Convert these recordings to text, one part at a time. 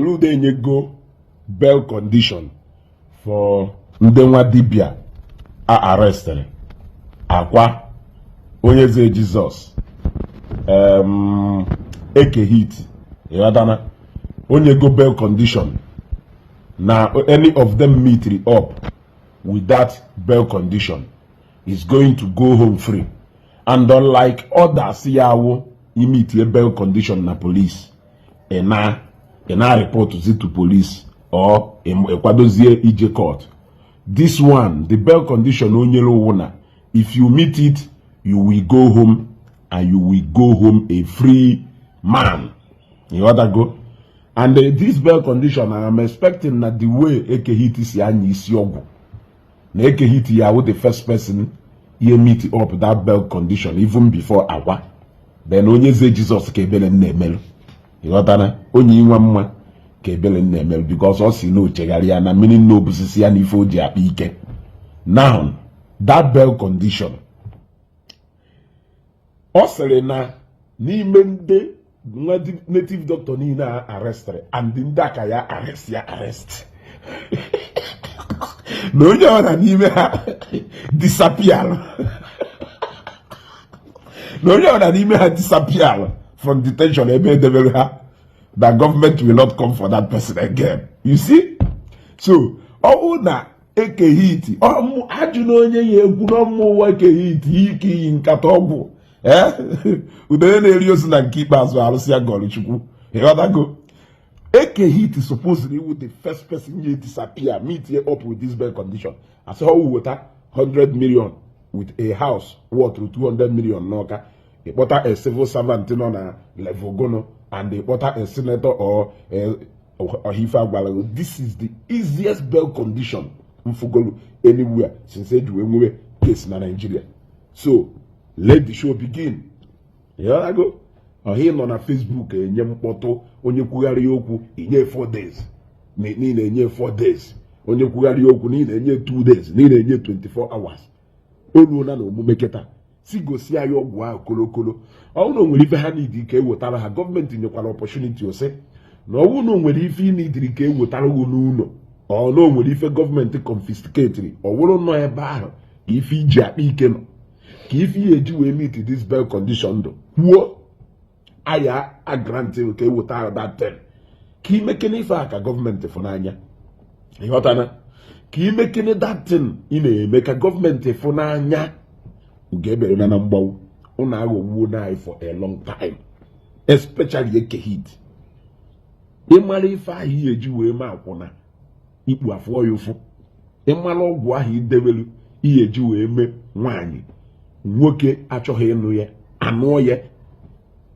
Soludo enyego bail condition for Ndenwa Dibia arrested. Akwa Onyeze Jesus, Eke Hit, onyego bail condition. Now any of them meet up with that bail condition is going to go home free. And unlike others, yawo meet a bail condition na police, and now report to police or a kwadozie EJ court. This one, the bail condition onyelo wona, if you meet it, you will go home and you will go home a free man. You want to go? And this bail condition, I am expecting that the way Eke Hit is yogu. Na Eke Hit yawo the first person he meet up that bail condition even before Akwa. Then Onyeze Jesus kebele nemelu. You want to? Onye inwa mma kebele nemelu because us no chegari na meaning no busisi ya nifo di Ike. Now that bail condition. Osere na n'ime nde native doctor ni na arrested and ndaka ya arrest. No onye na n'ime ha disappear. No onye na n'ime ha disappear from detention ebe devil ha. The government will not come for that person again. You see? So, all na Eke Hit, ajuno onye ye egwu no mo Eke Hit iki nkata ogwu. Udene na-erios na nke ikpeazụ arụsị agọrọ Chukwu. Go. Eke Hit is supposedly with the first person you disappear, meet here up with this bail condition. I saw water 100 million with a house worth 200 million noka. He bought a civil servant on a level gono, and they bought a senator or Hifa Gwalago. This is the easiest bail condition anywhere since you case in Nigeria. So let the show begin. Yeah, I go. Here on Facebook, nyem poto onye kwugari okwu inye 4 days. Ni na-enye 4 days. Onye kwugari okwu ni na-enye 2 days. Ni na-enye 24 hours. Olu na omume keta. Si gosi ayo ogwu a kolokolo. Owu no nwere ife ha need ka ewotara ha government nyekwara opportunity ose. Na owu no nwere ife need ka ewotara go n'uno. O no nwere ife government confiscatory. Owuru no ebe ahụ ife iji akpa ike no. Ka ife eji we meet this bail condition do. Wo aya a granted okay without that ten. Ki mekene ife aka government funanya. Ihotana. Ki mekene that ten ine make government funanya. Ugebe na mbawu. Una ago na for a long time. Especially Eke Hit. Imali ife ahi eji we ma akwona. Ikpu afọ yofu. Imali ogwu ahi idebelu eji we me nwanyi. Nwoke achọghị ịnụ ya anụ ya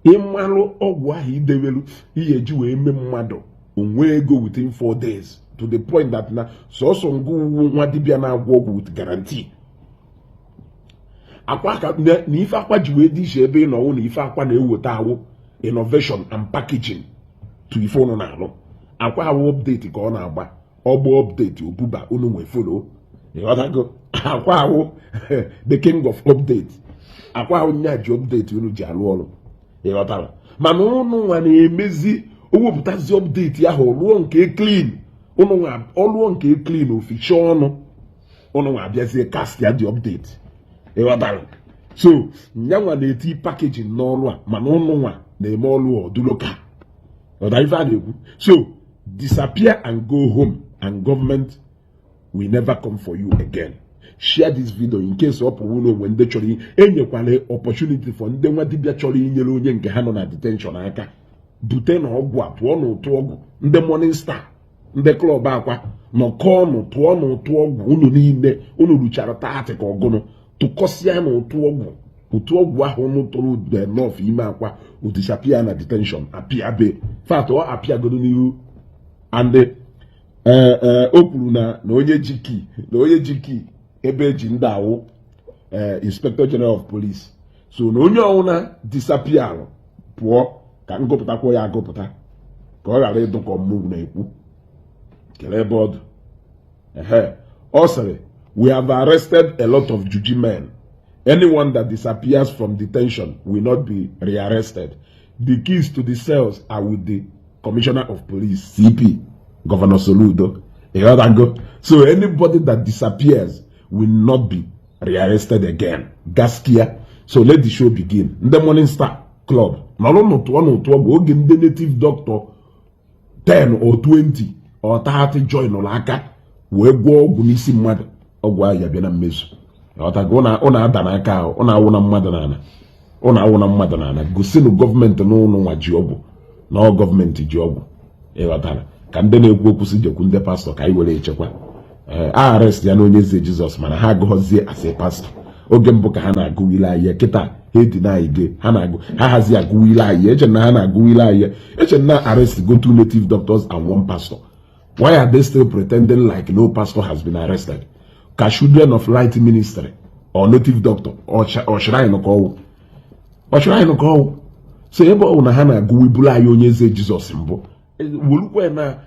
ịmalụ ọgwụ ahụ idewelu eji wee mee mmadụ onwe ego within 4 days to the point that na sọsọ ngụ nwa dibịa na-agwọ ọgwụ with guarantee. Akwa ka na ife akwa ji wee dị iche ebe ị nọwụ na ife akwa na-eweta ahụ innovation and packaging to ife ụnụ na-alụ. Akwa ahụ update ka ọ na-agba ọgbọ update obuba unu nwe follow. Go. Akwa ahụ the king of update. Akwa ahụ nyaji update unu ji alụ ọrụ. Ịghọtara. Mana unu nwa na-emezi owepụtazi update ahụ lụọ nke clean. Unu nwa ọlụọ nke clean oficha ọnụ. Unu nwa abịazie cast ya the update. Ịghọtara. So nyanwa na-eti packaging n'ọrụ a mana unu nwa na-eme ọrụ ọdụloka. Ọda ife a na-ekwu. So disappear and go home and government will never come for you again. Share this video in case of when they chori enyekwale opportunity for ndị nwa dibịa chọrọ inyere onye nke ha nọ na detention aka. Dute na ọgwụ a tụọ n'ụtụ ọgwụ. Ndị Morning Star, ndị klọb Akwa nọkọọ n'ụtụọ n'ụtụ ọgwụ unu niile unu ruchara taatị ka ọgụnụ tụkọsịa n'ụtụ ọgwụ. Ụtụ ọgwụ ahụ unu tụrụ the north ime Akwa udisapia na detention apịa be. Fact ọ apịa godo n'ihu and o kwuru na onye jiki ebe ji ndị awụ Inspector General of Police. So na onye ọwụna disappear pụọ ka ngụpụtakwa ya agụpụta ka ọ ghara ịdụ ka ọmụmụ na-ekwu kele ebe ọdụ. Ọ sịrị, we have arrested a lot of juji men. Anyone that disappears from detention will not be rearrested. The keys to the cells are with the Commissioner of Police, CP, Governor Soludo. You know that go? So anybody that disappears will not be rearrested again. Gaskia. So let the show begin. The Morning Star Club. Now, not one the native doctor 10 or 20 or 30 join Olaka. We go Bunisi mad Ogwa Yabena Mesu. Otagona ona Danaka, ona Madanana. Ona Madanana. Go see no government no job. No government job. Ewatana. Kandene go kusi jokunde pastor kai wele echekwa. Arrest ya Onyeze Jesus mana ha gozie as a pastor. Oge mbụ ka ha na-agụ ile ahịa kịta hedi na ige ha na-agụ ha hazi agụ ile ahịa eche na ha na-agụ ile ahịa eche na arrest go two native doctors and one pastor. Why are they still pretending like no pastor has been arrested? Ka children of light ministry or native doctor or shrine call so ebe ọ na ha na-agụ ibulu ahịa Onyeze Jesus mbụ wolukwe na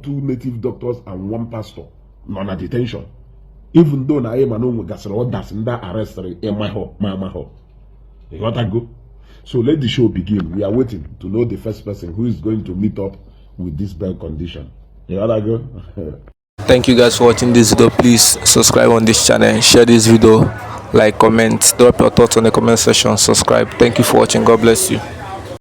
two native doctors and one pastor nọ na detention. Even though na ema no gasara others in that arrest mama. You got to go. So let the show begin. We are waiting to know the first person who is going to meet up with this bail condition. You got to go. Thank you guys for watching this video. Please subscribe on this channel, share this video, like, comment, drop your thoughts on the comment section, subscribe. Thank you for watching. God bless you.